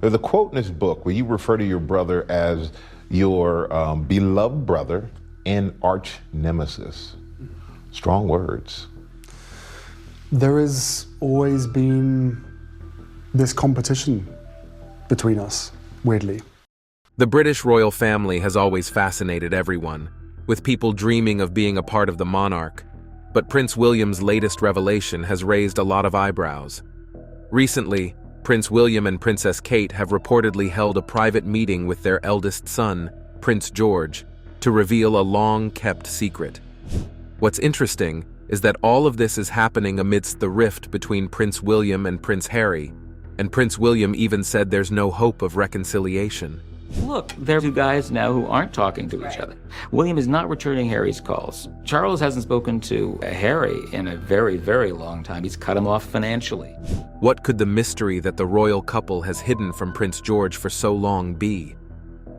There's a quote in this book where you refer to your brother as your beloved brother and arch nemesis. Strong words. There has always been this competition between us, weirdly. The British royal family has always fascinated everyone, with people dreaming of being a part of the monarch. But Prince William's latest revelation has raised a lot of eyebrows. Recently, Prince William and Princess Kate have reportedly held a private meeting with their eldest son, Prince George, to reveal a long-kept secret. What's interesting is that all of this is happening amidst the rift between Prince William and Prince Harry, and Prince William even said there's no hope of reconciliation. Look, there are two guys now who aren't talking to each other. William is not returning Harry's calls. Charles hasn't spoken to Harry in a very, very long time. He's cut him off financially. What could the mystery that the royal couple has hidden from Prince George for so long be?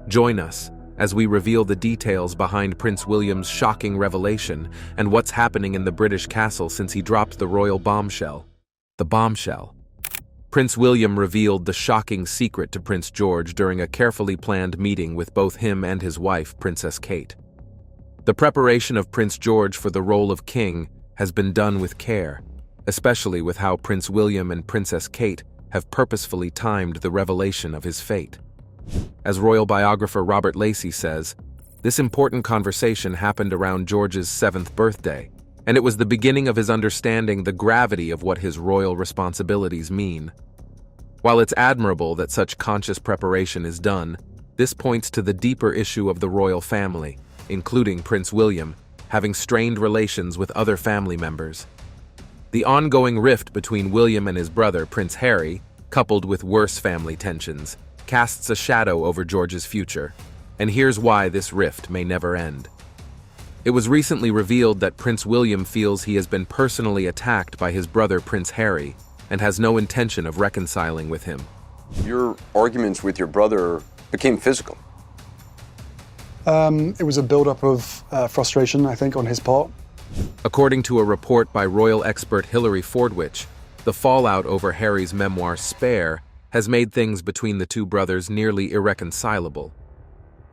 Join us as we reveal the details behind Prince William's shocking revelation and what's happening in the British castle since he dropped the royal bombshell. The bombshell. Prince William revealed the shocking secret to Prince George during a carefully planned meeting with both him and his wife, Princess Kate. The preparation of Prince George for the role of king has been done with care, especially with how Prince William and Princess Kate have purposefully timed the revelation of his fate. As royal biographer Robert Lacey says, this important conversation happened around George's 7th birthday, and it was the beginning of his understanding the gravity of what his royal responsibilities mean. While it's admirable that such conscious preparation is done, this points to the deeper issue of the royal family, including Prince William, having strained relations with other family members. The ongoing rift between William and his brother, Prince Harry, coupled with worse family tensions, casts a shadow over George's future, and here's why this rift may never end. It was recently revealed that Prince William feels he has been personally attacked by his brother Prince Harry and has no intention of reconciling with him. Your arguments with your brother became physical. It was a build-up of frustration, I think, on his part. According to a report by royal expert Hilary Fordwich, the fallout over Harry's memoir Spare has made things between the two brothers nearly irreconcilable.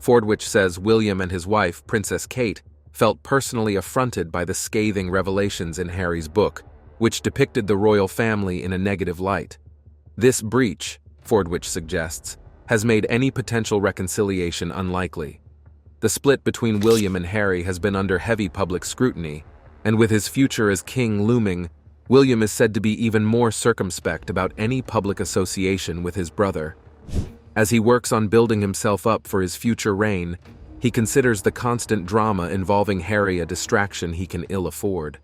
Fordwich says William and his wife, Princess Kate, felt personally affronted by the scathing revelations in Harry's book, which depicted the royal family in a negative light. This breach, Fordwich suggests, has made any potential reconciliation unlikely. The split between William and Harry has been under heavy public scrutiny, and with his future as king looming, William is said to be even more circumspect about any public association with his brother. As he works on building himself up for his future reign, he considers the constant drama involving Harry a distraction he can ill afford.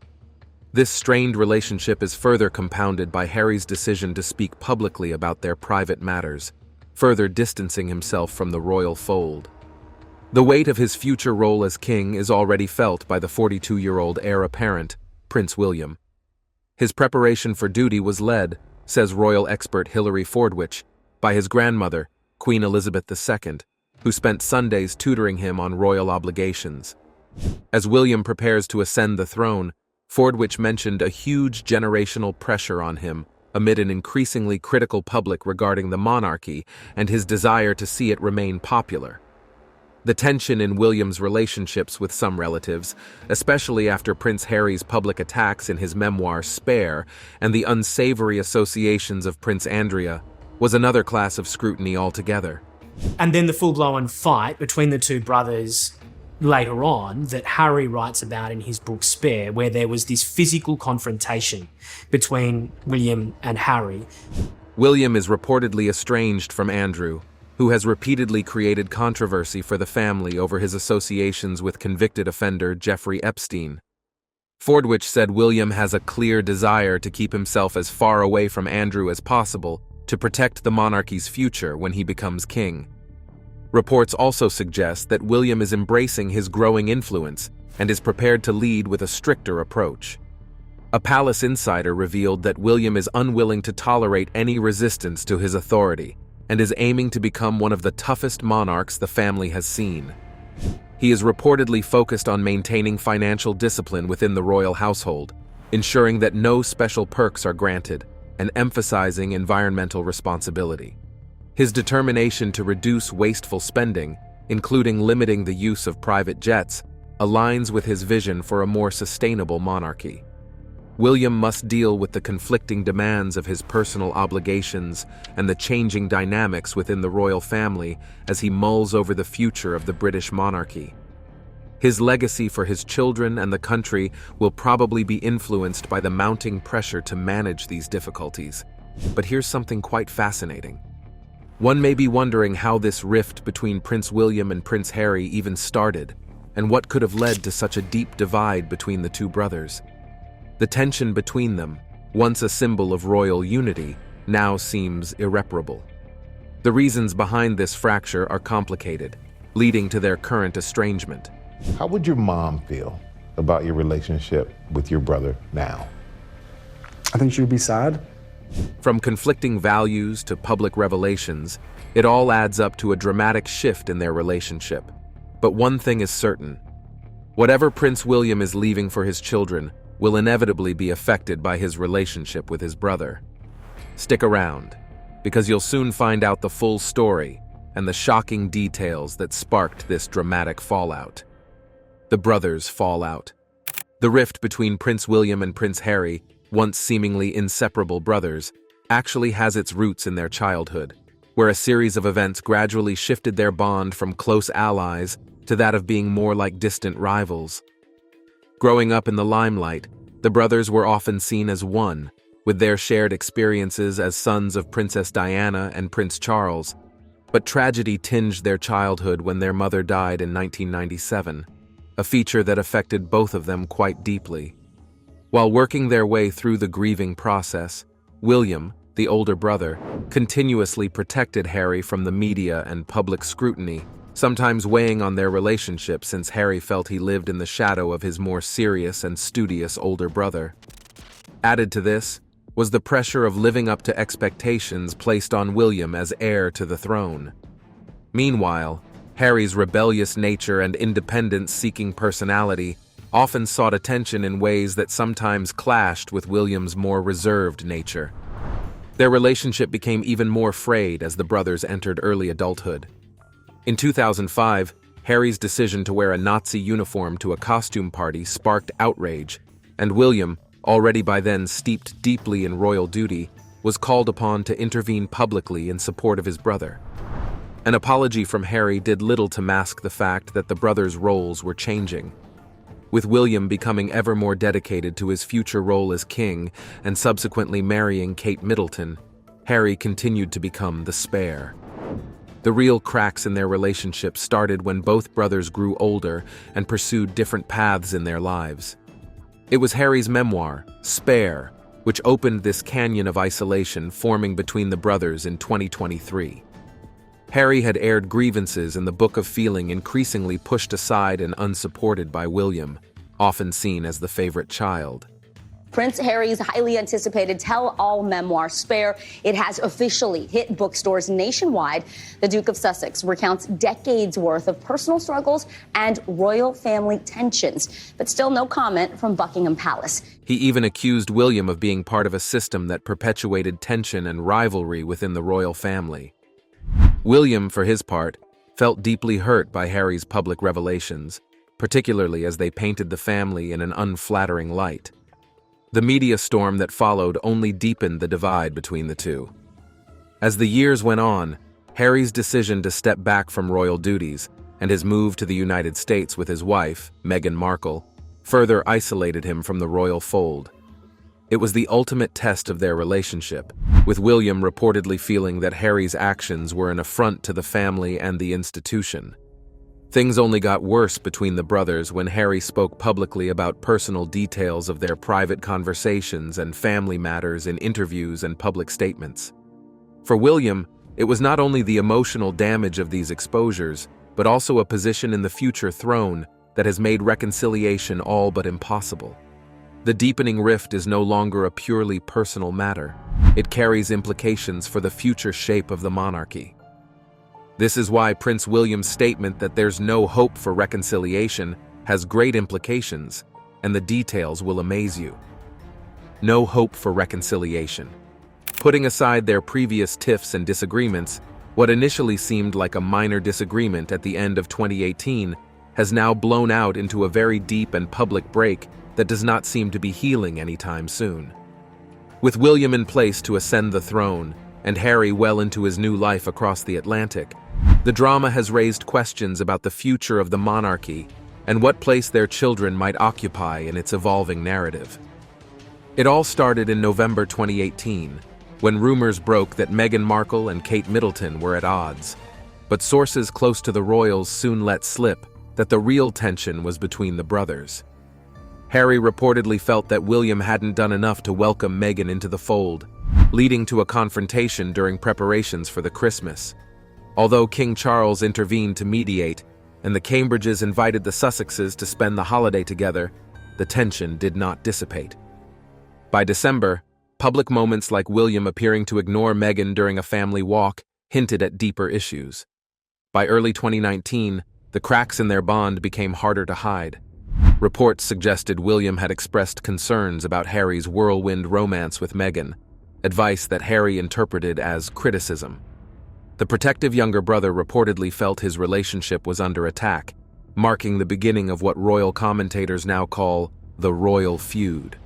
This strained relationship is further compounded by Harry's decision to speak publicly about their private matters, further distancing himself from the royal fold. The weight of his future role as king is already felt by the 42-year-old heir apparent, Prince William. His preparation for duty was led, says royal expert Hilary Fordwich, by his grandmother, Queen Elizabeth II, who spent Sundays tutoring him on royal obligations. As William prepares to ascend the throne, Fordwich mentioned a huge generational pressure on him amid an increasingly critical public regarding the monarchy and his desire to see it remain popular. The tension in William's relationships with some relatives, especially after Prince Harry's public attacks in his memoir Spare and the unsavory associations of Prince Andrea, was another class of scrutiny altogether. And then the full-blown fight between the two brothers later on that Harry writes about in his book Spare, where there was this physical confrontation between William and Harry. William is reportedly estranged from Andrew, who has repeatedly created controversy for the family over his associations with convicted offender Jeffrey Epstein. Fordwich said William has a clear desire to keep himself as far away from Andrew as possible to protect the monarchy's future when he becomes king. Reports also suggest that William is embracing his growing influence and is prepared to lead with a stricter approach. A palace insider revealed that William is unwilling to tolerate any resistance to his authority and is aiming to become one of the toughest monarchs the family has seen. He is reportedly focused on maintaining financial discipline within the royal household, ensuring that no special perks are granted, and emphasizing environmental responsibility. His determination to reduce wasteful spending, including limiting the use of private jets, aligns with his vision for a more sustainable monarchy. William must deal with the conflicting demands of his personal obligations and the changing dynamics within the royal family as he mulls over the future of the British monarchy. His legacy for his children and the country will probably be influenced by the mounting pressure to manage these difficulties. But here's something quite fascinating. One may be wondering how this rift between Prince William and Prince Harry even started, and what could have led to such a deep divide between the two brothers. The tension between them, once a symbol of royal unity, now seems irreparable. The reasons behind this fracture are complicated, leading to their current estrangement. How would your mom feel about your relationship with your brother now? I think she would be sad. From conflicting values to public revelations, it all adds up to a dramatic shift in their relationship. But one thing is certain. Whatever Prince William is leaving for his children will inevitably be affected by his relationship with his brother. Stick around, because you'll soon find out the full story and the shocking details that sparked this dramatic fallout. The brothers fall out. The rift between Prince William and Prince Harry, once seemingly inseparable brothers, actually has its roots in their childhood, where a series of events gradually shifted their bond from close allies to that of being more like distant rivals. Growing up in the limelight, the brothers were often seen as one, with their shared experiences as sons of Princess Diana and Prince Charles. But tragedy tinged their childhood when their mother died in 1997, a feature that affected both of them quite deeply. While working their way through the grieving process, William, the older brother, continuously protected Harry from the media and public scrutiny, sometimes weighing on their relationship since Harry felt he lived in the shadow of his more serious and studious older brother. Added to this was the pressure of living up to expectations placed on William as heir to the throne. Meanwhile, Harry's rebellious nature and independence-seeking personality often sought attention in ways that sometimes clashed with William's more reserved nature. Their relationship became even more frayed as the brothers entered early adulthood. In 2005, Harry's decision to wear a Nazi uniform to a costume party sparked outrage, and William, already by then steeped deeply in royal duty, was called upon to intervene publicly in support of his brother. An apology from Harry did little to mask the fact that the brothers' roles were changing. With William becoming ever more dedicated to his future role as king and subsequently marrying Kate Middleton, Harry continued to become the spare. The real cracks in their relationship started when both brothers grew older and pursued different paths in their lives. It was Harry's memoir, Spare, which opened this canyon of isolation forming between the brothers in 2023. Harry had aired grievances in the Book of Feeling, increasingly pushed aside and unsupported by William, often seen as the favorite child. Prince Harry's highly anticipated tell-all memoir, Spare, it has officially hit bookstores nationwide. The Duke of Sussex recounts decades worth of personal struggles and royal family tensions, but still no comment from Buckingham Palace. He even accused William of being part of a system that perpetuated tension and rivalry within the royal family. William, for his part, felt deeply hurt by Harry's public revelations, particularly as they painted the family in an unflattering light. The media storm that followed only deepened the divide between the two. As the years went on, Harry's decision to step back from royal duties and his move to the United States with his wife, Meghan Markle, further isolated him from the royal fold. It was the ultimate test of their relationship, with William reportedly feeling that Harry's actions were an affront to the family and the institution. Things only got worse between the brothers when Harry spoke publicly about personal details of their private conversations and family matters in interviews and public statements. For William, it was not only the emotional damage of these exposures, but also a position in the future throne that has made reconciliation all but impossible. The deepening rift is no longer a purely personal matter. It carries implications for the future shape of the monarchy. This is why Prince William's statement that there's no hope for reconciliation has great implications, and the details will amaze you. No hope for reconciliation. Putting aside their previous tiffs and disagreements, What initially seemed like a minor disagreement at the end of 2018 has now blown out into a very deep and public break that does not seem to be healing anytime soon. With William in place to ascend the throne, and Harry well into his new life across the Atlantic, the drama has raised questions about the future of the monarchy and what place their children might occupy in its evolving narrative. It all started in November 2018, when rumors broke that Meghan Markle and Kate Middleton were at odds. But sources close to the royals soon let slip that the real tension was between the brothers. Harry reportedly felt that William hadn't done enough to welcome Meghan into the fold, leading to a confrontation during preparations for the Christmas. Although King Charles intervened to mediate, and the Cambridges invited the Sussexes to spend the holiday together, the tension did not dissipate. By December, public moments like William appearing to ignore Meghan during a family walk hinted at deeper issues. By early 2019, the cracks in their bond became harder to hide. Reports suggested William had expressed concerns about Harry's whirlwind romance with Meghan, advice that Harry interpreted as criticism. The protective younger brother reportedly felt his relationship was under attack, marking the beginning of what royal commentators now call the royal feud.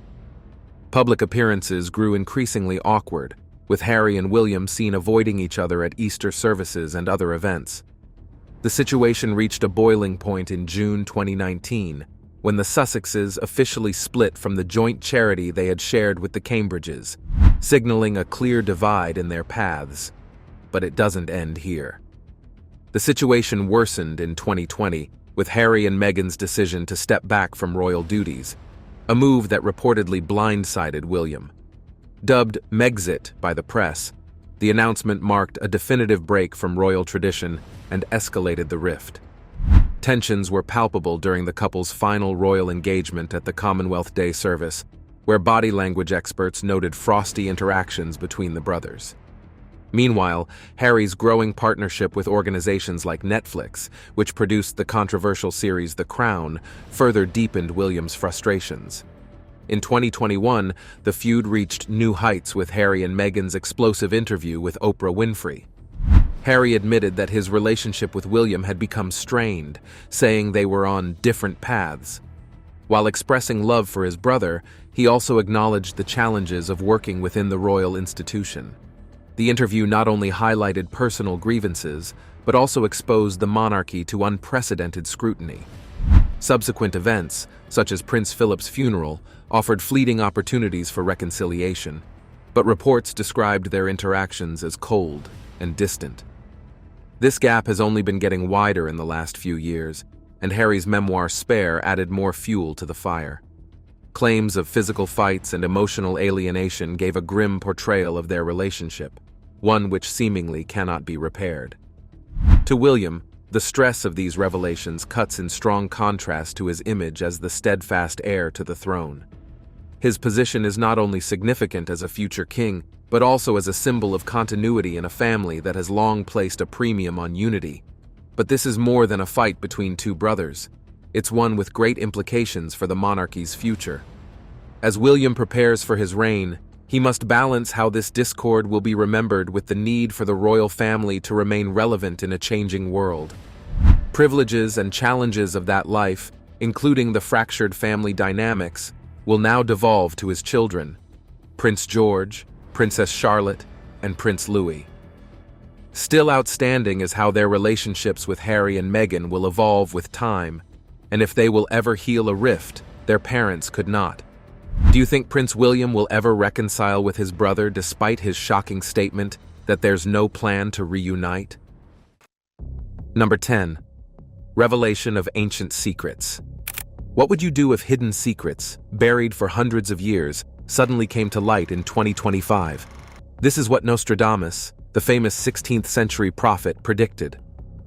Public appearances grew increasingly awkward, with Harry and William seen avoiding each other at Easter services and other events. The situation reached a boiling point in June 2019, when the Sussexes officially split from the joint charity they had shared with the Cambridges, signaling a clear divide in their paths. But it doesn't end here. The situation worsened in 2020, with Harry and Meghan's decision to step back from royal duties, a move that reportedly blindsided William. Dubbed Megxit by the press, the announcement marked a definitive break from royal tradition and escalated the rift. Tensions were palpable during the couple's final royal engagement at the Commonwealth Day service, where body language experts noted frosty interactions between the brothers. Meanwhile, Harry's growing partnership with organizations like Netflix, which produced the controversial series The Crown, further deepened William's frustrations. In 2021, the feud reached new heights with Harry and Meghan's explosive interview with Oprah Winfrey. Harry admitted that his relationship with William had become strained, saying they were on different paths. While expressing love for his brother, he also acknowledged the challenges of working within the royal institution. The interview not only highlighted personal grievances, but also exposed the monarchy to unprecedented scrutiny. Subsequent events, such as Prince Philip's funeral, offered fleeting opportunities for reconciliation, but reports described their interactions as cold and distant. This gap has only been getting wider in the last few years, and Harry's memoir Spare added more fuel to the fire. Claims of physical fights and emotional alienation gave a grim portrayal of their relationship, one which seemingly cannot be repaired. To William, the stress of these revelations cuts in strong contrast to his image as the steadfast heir to the throne. His position is not only significant as a future king, but also as a symbol of continuity in a family that has long placed a premium on unity. But this is more than a fight between two brothers. It's one with great implications for the monarchy's future. As William prepares for his reign, he must balance how this discord will be remembered with the need for the royal family to remain relevant in a changing world. Privileges and challenges of that life, including the fractured family dynamics, will now devolve to his children, Prince George, Princess Charlotte, and Prince Louis. Still outstanding is how their relationships with Harry and Meghan will evolve with time, and if they will ever heal a rift their parents could not. Do you think Prince William will ever reconcile with his brother despite his shocking statement that there's no plan to reunite? Number 10. Revelation of ancient secrets. What would you do if hidden secrets, buried for hundreds of years, suddenly came to light in 2025? This is what Nostradamus, the famous 16th century prophet, predicted.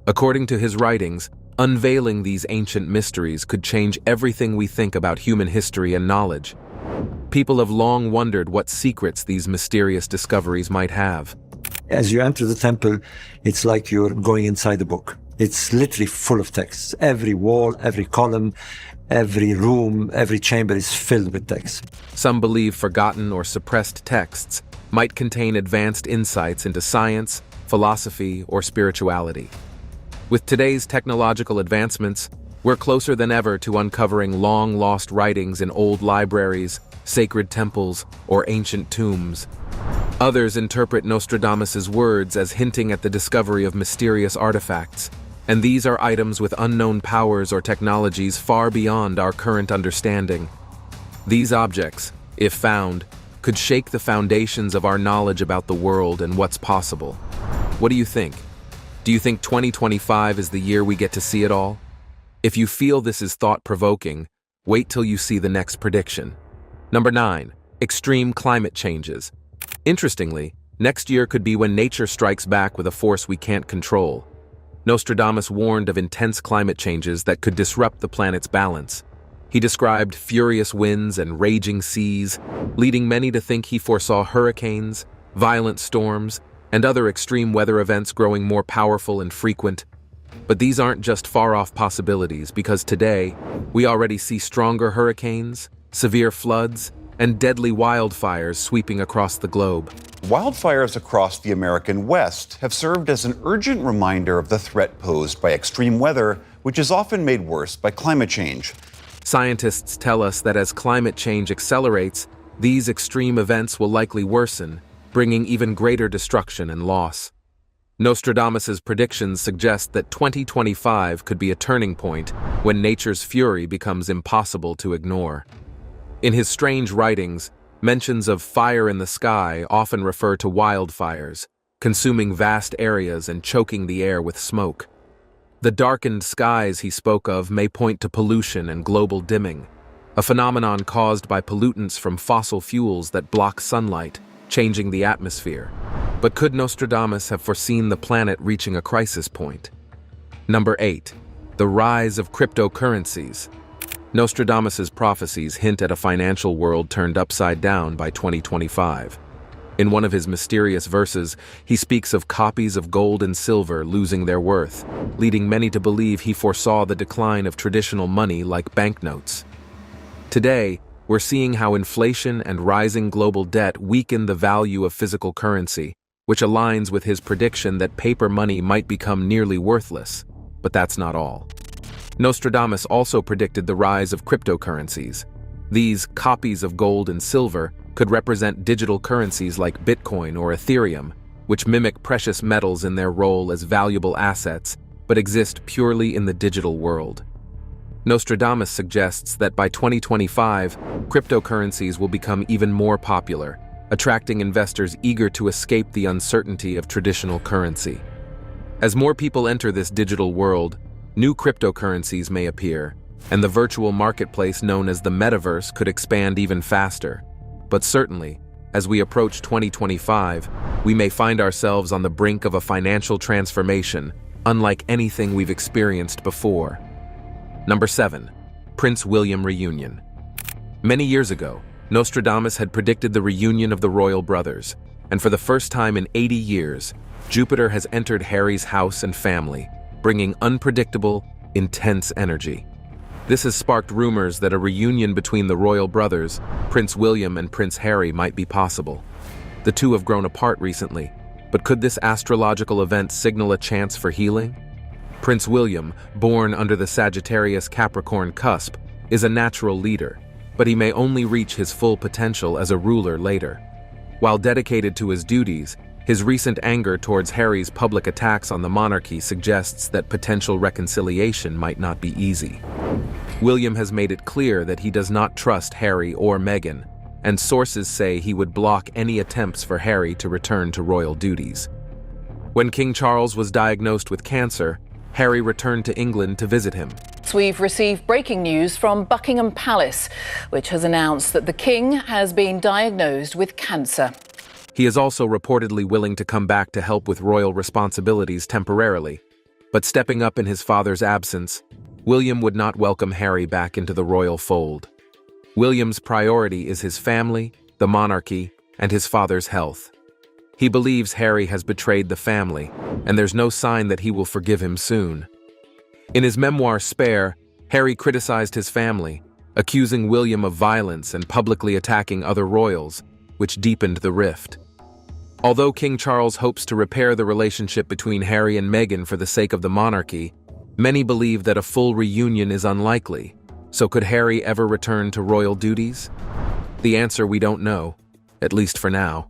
According to his writings, unveiling these ancient mysteries could change everything we think about human history and knowledge. People have long wondered what secrets these mysterious discoveries might have. As you enter the temple, it's like you're going inside the book. It's literally full of texts. Every wall, every column, every room, every chamber is filled with texts. Some believe forgotten or suppressed texts might contain advanced insights into science, philosophy, or spirituality. With today's technological advancements, we're closer than ever to uncovering long-lost writings in old libraries, sacred temples, or ancient tombs. Others interpret Nostradamus' words as hinting at the discovery of mysterious artifacts, and these are items with unknown powers or technologies far beyond our current understanding. These objects, if found, could shake the foundations of our knowledge about the world and what's possible. What do you think? Do you think 2025 is the year we get to see it all? If you feel this is thought-provoking, wait till you see the next prediction. Number 9. Extreme climate changes. Interestingly, next year could be when nature strikes back with a force we can't control. Nostradamus warned of intense climate changes that could disrupt the planet's balance. He described furious winds and raging seas, leading many to think he foresaw hurricanes, violent storms, and other extreme weather events growing more powerful and frequent. But these aren't just far-off possibilities, because today, we already see stronger hurricanes, severe floods, and deadly wildfires sweeping across the globe. Wildfires across the American West have served as an urgent reminder of the threat posed by extreme weather, which is often made worse by climate change. Scientists tell us that as climate change accelerates, these extreme events will likely worsen, bringing even greater destruction and loss. Nostradamus' predictions suggest that 2025 could be a turning point when nature's fury becomes impossible to ignore. In his strange writings, mentions of fire in the sky often refer to wildfires, consuming vast areas and choking the air with smoke. The darkened skies he spoke of may point to pollution and global dimming, a phenomenon caused by pollutants from fossil fuels that block sunlight, changing the atmosphere. But could Nostradamus have foreseen the planet reaching a crisis point? Number 8. The rise of cryptocurrencies. Nostradamus' prophecies hint at a financial world turned upside down by 2025. In one of his mysterious verses, he speaks of copies of gold and silver losing their worth, leading many to believe he foresaw the decline of traditional money like banknotes. Today, we're seeing how inflation and rising global debt weaken the value of physical currency, which aligns with his prediction that paper money might become nearly worthless. But that's not all. Nostradamus also predicted the rise of cryptocurrencies. These copies of gold and silver could represent digital currencies like Bitcoin or Ethereum, which mimic precious metals in their role as valuable assets, but exist purely in the digital world. Nostradamus suggests that by 2025, cryptocurrencies will become even more popular, attracting investors eager to escape the uncertainty of traditional currency. As more people enter this digital world, new cryptocurrencies may appear, and the virtual marketplace known as the metaverse could expand even faster. But certainly, as we approach 2025, we may find ourselves on the brink of a financial transformation unlike anything we've experienced before. Number 7. Prince William reunion. Many years ago, Nostradamus had predicted the reunion of the royal brothers, and for the first time in 80 years, Jupiter has entered Harry's house and family, bringing unpredictable, intense energy. This has sparked rumors that a reunion between the royal brothers, Prince William and Prince Harry, might be possible. The two have grown apart recently, but could this astrological event signal a chance for healing? Prince William, born under the Sagittarius-Capricorn cusp, is a natural leader, but he may only reach his full potential as a ruler later. While dedicated to his duties, his recent anger towards Harry's public attacks on the monarchy suggests that potential reconciliation might not be easy. William has made it clear that he does not trust Harry or Meghan, and sources say he would block any attempts for Harry to return to royal duties. When King Charles was diagnosed with cancer, Harry returned to England to visit him. We've received breaking news from Buckingham Palace, which has announced that the King has been diagnosed with cancer. He is also reportedly willing to come back to help with royal responsibilities temporarily, but stepping up in his father's absence, William would not welcome Harry back into the royal fold. William's priority is his family, the monarchy, and his father's health. He believes Harry has betrayed the family, and there's no sign that he will forgive him soon. In his memoir Spare, Harry criticized his family, accusing William of violence and publicly attacking other royals, which deepened the rift. Although King Charles hopes to repair the relationship between Harry and Meghan for the sake of the monarchy, many believe that a full reunion is unlikely. So could Harry ever return to royal duties? The answer we don't know, at least for now.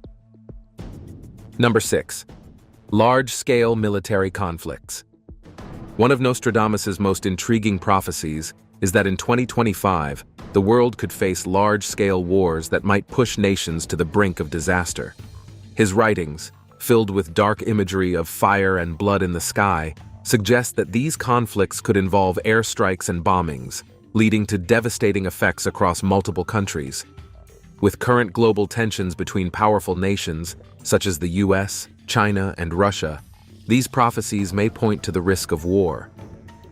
Number 6. Large-scale military conflicts. One of Nostradamus' most intriguing prophecies is that in 2025, the world could face large-scale wars that might push nations to the brink of disaster. His writings, filled with dark imagery of fire and blood in the sky, suggest that these conflicts could involve airstrikes and bombings, leading to devastating effects across multiple countries. With current global tensions between powerful nations, such as the US, China, and Russia, these prophecies may point to the risk of war.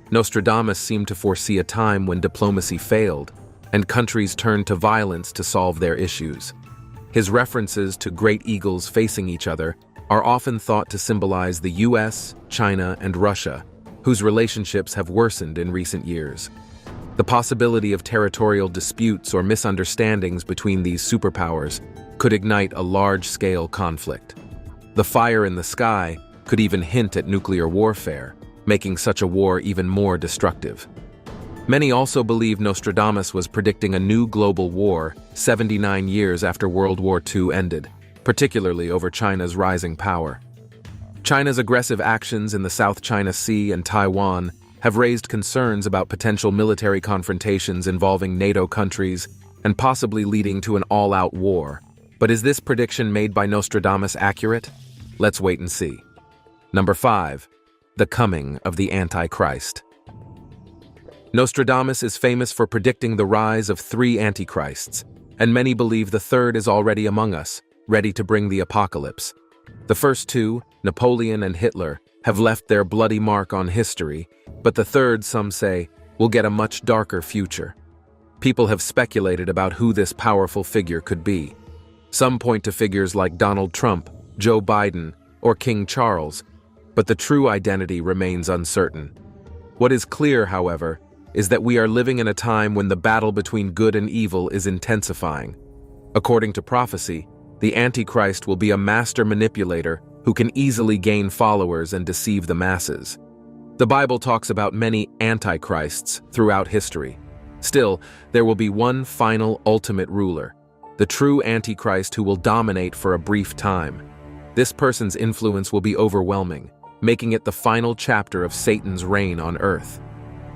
Nostradamus seemed to foresee a time when diplomacy failed, and countries turned to violence to solve their issues. His references to great eagles facing each other are often thought to symbolize the US, China, and Russia, whose relationships have worsened in recent years. The possibility of territorial disputes or misunderstandings between these superpowers could ignite a large-scale conflict. The fire in the sky could even hint at nuclear warfare, making such a war even more destructive. Many also believe Nostradamus was predicting a new global war 79 years after World War II ended, particularly over China's rising power. China's aggressive actions in the South China Sea and Taiwan have raised concerns about potential military confrontations involving NATO countries and possibly leading to an all-out war. But is this prediction made by Nostradamus accurate? Let's wait and see. Number 5. The coming of the Antichrist. Nostradamus is famous for predicting the rise of 3 antichrists, and many believe the third is already among us, ready to bring the apocalypse. The first 2, Napoleon and Hitler, have left their bloody mark on history, but the third, some say, will get a much darker future. People have speculated about who this powerful figure could be. Some point to figures like Donald Trump, Joe Biden, or King Charles, but the true identity remains uncertain. What is clear, however, is that we are living in a time when the battle between good and evil is intensifying. According to prophecy, the Antichrist will be a master manipulator who can easily gain followers and deceive the masses. The Bible talks about many antichrists throughout history. Still, there will be one final ultimate ruler, the true Antichrist who will dominate for a brief time. This person's influence will be overwhelming, making it the final chapter of Satan's reign on earth.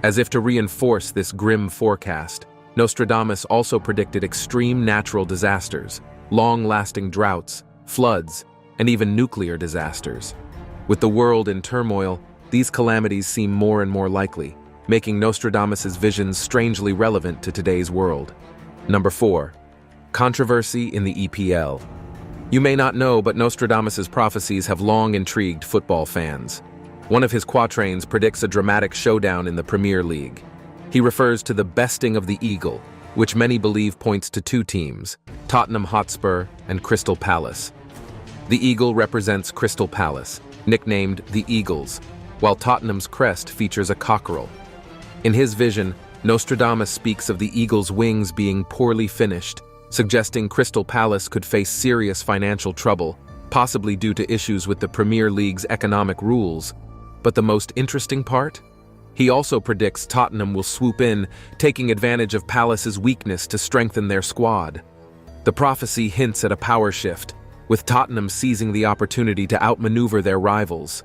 As if to reinforce this grim forecast, Nostradamus also predicted extreme natural disasters, long-lasting droughts, floods, and even nuclear disasters. With the world in turmoil, these calamities seem more and more likely, making Nostradamus' visions strangely relevant to today's world. Number 4. Controversy in the EPL. You may not know, but Nostradamus' prophecies have long intrigued football fans. One of his quatrains predicts a dramatic showdown in the Premier League. He refers to the besting of the Eagle, which many believe points to 2 teams, Tottenham Hotspur and Crystal Palace. The eagle represents Crystal Palace, nicknamed the Eagles, while Tottenham's crest features a cockerel. In his vision, Nostradamus speaks of the eagle's wings being poorly finished, suggesting Crystal Palace could face serious financial trouble, possibly due to issues with the Premier League's economic rules. But the most interesting part? He also predicts Tottenham will swoop in, taking advantage of Palace's weakness to strengthen their squad. The prophecy hints at a power shift, with Tottenham seizing the opportunity to outmaneuver their rivals.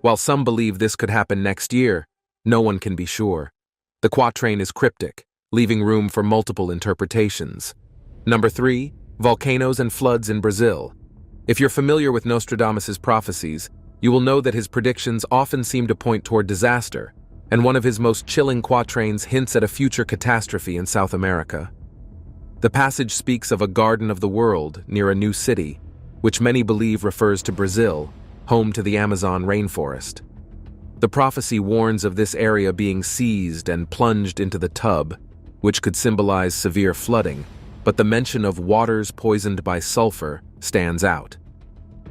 While some believe this could happen next year, no one can be sure. The quatrain is cryptic, leaving room for multiple interpretations. Number 3, volcanoes and floods in Brazil. If you're familiar with Nostradamus' prophecies, you will know that his predictions often seem to point toward disaster, and one of his most chilling quatrains hints at a future catastrophe in South America. The passage speaks of a garden of the world near a new city, which many believe refers to Brazil, home to the Amazon rainforest. The prophecy warns of this area being seized and plunged into the tub, which could symbolize severe flooding, but the mention of waters poisoned by sulfur stands out.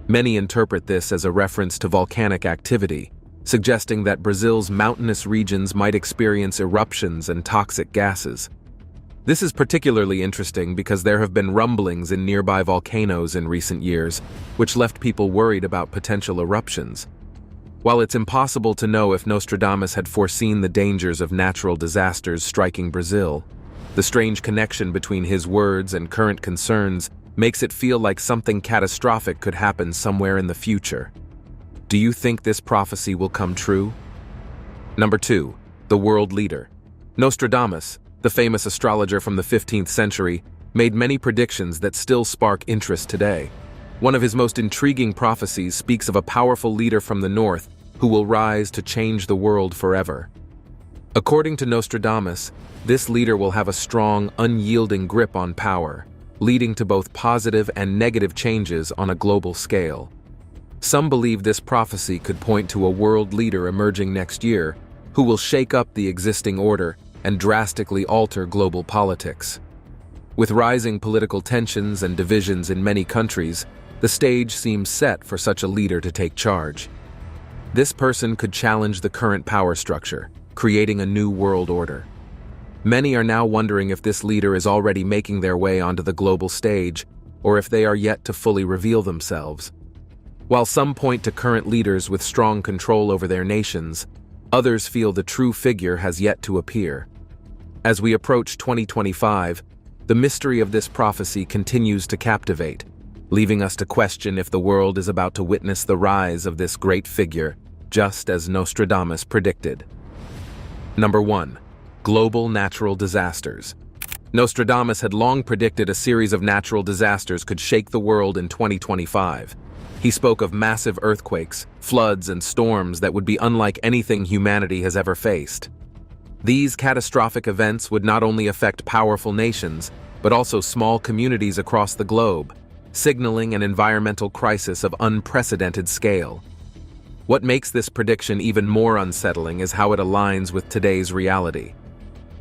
Many interpret this as a reference to volcanic activity, suggesting that Brazil's mountainous regions might experience eruptions and toxic gases. This is particularly interesting because there have been rumblings in nearby volcanoes in recent years, which left people worried about potential eruptions. While it's impossible to know if Nostradamus had foreseen the dangers of natural disasters striking Brazil, the strange connection between his words and current concerns makes it feel like something catastrophic could happen somewhere in the future. Do you think this prophecy will come true? Number 2. The world leader. Nostradamus, the famous astrologer from the 15th century, made many predictions that still spark interest today. One of his most intriguing prophecies speaks of a powerful leader from the north who will rise to change the world forever. According to Nostradamus, this leader will have a strong, unyielding grip on power, leading to both positive and negative changes on a global scale. Some believe this prophecy could point to a world leader emerging next year who will shake up the existing order and drastically alter global politics. With rising political tensions and divisions in many countries, the stage seems set for such a leader to take charge. This person could challenge the current power structure, creating a new world order. Many are now wondering if this leader is already making their way onto the global stage, or if they are yet to fully reveal themselves. While some point to current leaders with strong control over their nations, others feel the true figure has yet to appear. As we approach 2025, the mystery of this prophecy continues to captivate, leaving us to question if the world is about to witness the rise of this great figure, just as Nostradamus predicted. Number 1. Global natural disasters. Nostradamus had long predicted a series of natural disasters could shake the world in 2025. He spoke of massive earthquakes, floods, and storms that would be unlike anything humanity has ever faced. These catastrophic events would not only affect powerful nations, but also small communities across the globe, signaling an environmental crisis of unprecedented scale. What makes this prediction even more unsettling is how it aligns with today's reality.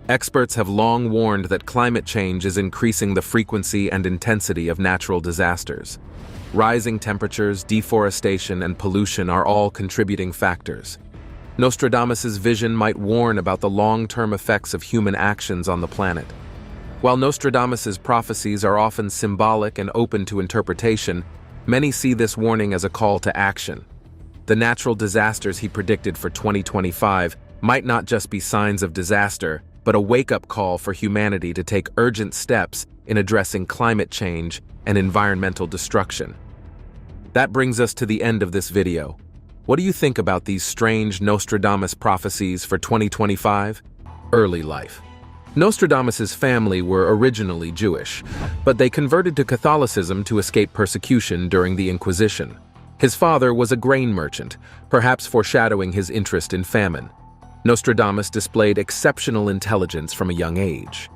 Experts have long warned that climate change is increasing the frequency and intensity of natural disasters. Rising temperatures, deforestation, and pollution are all contributing factors. Nostradamus's vision might warn about the long-term effects of human actions on the planet. While Nostradamus's prophecies are often symbolic and open to interpretation, many see this warning as a call to action. The natural disasters he predicted for 2025 might not just be signs of disaster, but a wake-up call for humanity to take urgent steps in addressing climate change and environmental destruction. That brings us to the end of this video. What do you think about these strange Nostradamus prophecies for 2025? Early life. Nostradamus's family were originally Jewish, but they converted to Catholicism to escape persecution during the Inquisition. His father was a grain merchant, perhaps foreshadowing his interest in famine. Nostradamus displayed exceptional intelligence from a young age.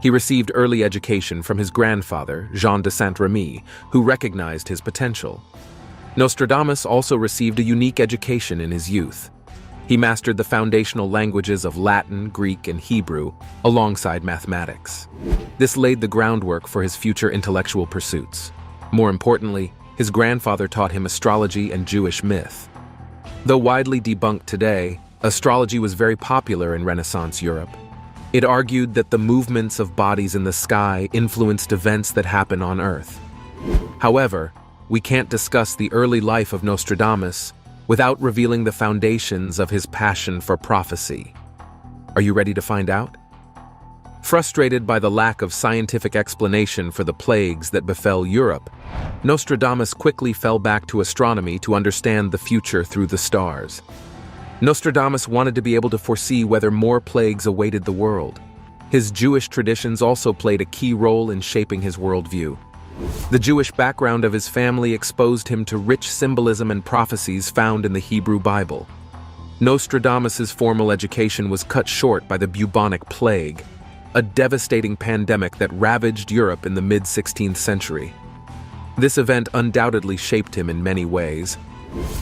He received early education from his grandfather, Jean de Saint-Remy, who recognized his potential. Nostradamus also received a unique education in his youth. He mastered the foundational languages of Latin, Greek, and Hebrew, alongside mathematics. This laid the groundwork for his future intellectual pursuits. More importantly, his grandfather taught him astrology and Jewish myth. Though widely debunked today, astrology was very popular in Renaissance Europe. It argued that the movements of bodies in the sky influenced events that happen on Earth. However, we can't discuss the early life of Nostradamus without revealing the foundations of his passion for prophecy. Are you ready to find out? Frustrated by the lack of scientific explanation for the plagues that befell Europe, Nostradamus quickly fell back to astronomy to understand the future through the stars. Nostradamus wanted to be able to foresee whether more plagues awaited the world. His Jewish traditions also played a key role in shaping his worldview. The Jewish background of his family exposed him to rich symbolism and prophecies found in the Hebrew Bible. Nostradamus's formal education was cut short by the Bubonic Plague, a devastating pandemic that ravaged Europe in the mid-16th century. This event undoubtedly shaped him in many ways.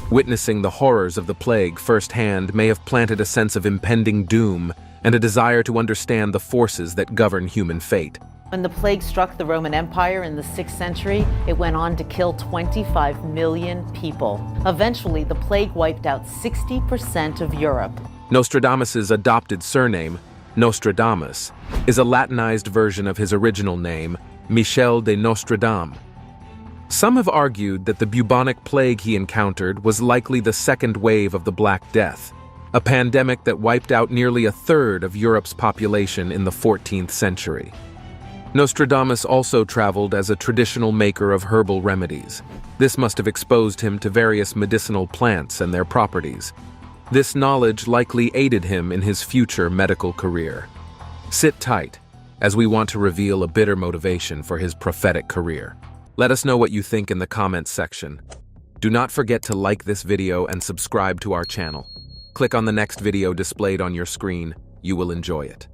Witnessing the horrors of the plague firsthand may have planted a sense of impending doom and a desire to understand the forces that govern human fate. When the plague struck the Roman Empire in the 6th century, it went on to kill 25 million people. Eventually, the plague wiped out 60% of Europe. Nostradamus's adopted surname, Nostradamus, is a Latinized version of his original name, Michel de Nostradam. Some have argued that the bubonic plague he encountered was likely the second wave of the Black Death, a pandemic that wiped out nearly a third of Europe's population in the 14th century. Nostradamus also traveled as a traditional maker of herbal remedies. This must have exposed him to various medicinal plants and their properties. This knowledge likely aided him in his future medical career. Sit tight, as we want to reveal a bitter motivation for his prophetic career. Let us know what you think in the comments section. Do not forget to like this video and subscribe to our channel. Click on the next video displayed on your screen. You will enjoy it.